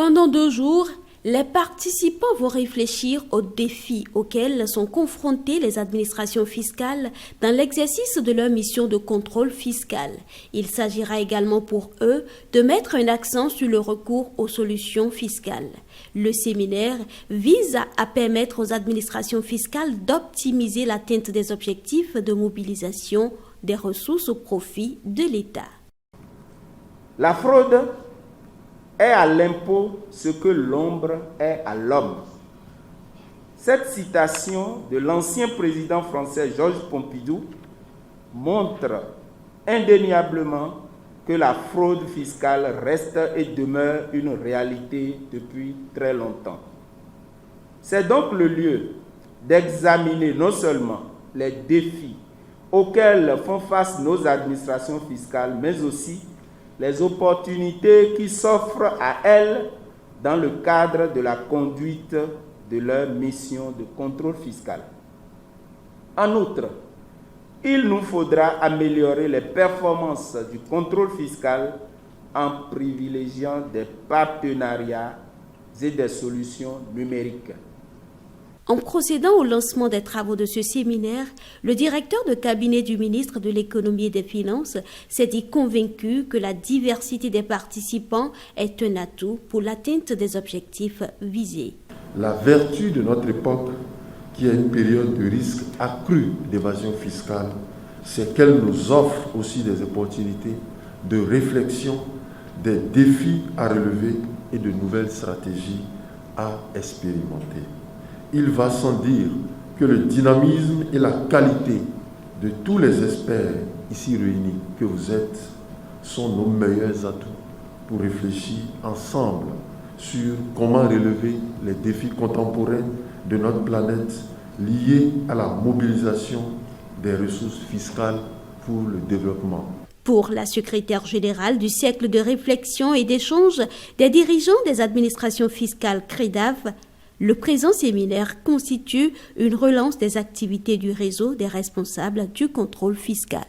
Pendant 2 jours, les participants vont réfléchir aux défis auxquels sont confrontées les administrations fiscales dans l'exercice de leur mission de contrôle fiscal. Il s'agira également pour eux de mettre un accent sur le recours aux solutions fiscales. Le séminaire vise à permettre aux administrations fiscales d'optimiser l'atteinte des objectifs de mobilisation des ressources au profit de l'État. La fraude est à l'impôt ce que l'ombre est à l'homme. Cette citation de l'ancien président français Georges Pompidou montre indéniablement que la fraude fiscale reste et demeure une réalité depuis très longtemps. C'est donc le lieu d'examiner non seulement les défis auxquels font face nos administrations fiscales, mais aussi les opportunités qui s'offrent à elles dans le cadre de la conduite de leur mission de contrôle fiscal. En outre, il nous faudra améliorer les performances du contrôle fiscal en privilégiant des partenariats et des solutions numériques. En procédant au lancement des travaux de ce séminaire, le directeur de cabinet du ministre de l'Économie et des Finances s'est dit convaincu que la diversité des participants est un atout pour l'atteinte des objectifs visés. La vertu de notre époque, qui est une période de risque accru d'évasion fiscale, c'est qu'elle nous offre aussi des opportunités de réflexion, des défis à relever et de nouvelles stratégies à expérimenter. Il va sans dire que le dynamisme et la qualité de tous les experts ici réunis que vous êtes sont nos meilleurs atouts pour réfléchir ensemble sur comment relever les défis contemporains de notre planète liés à la mobilisation des ressources fiscales pour le développement. Pour la secrétaire générale du Cercle de réflexion et d'échange des dirigeants des administrations fiscales CREDAF, le présent séminaire constitue une relance des activités du réseau des responsables du contrôle fiscal.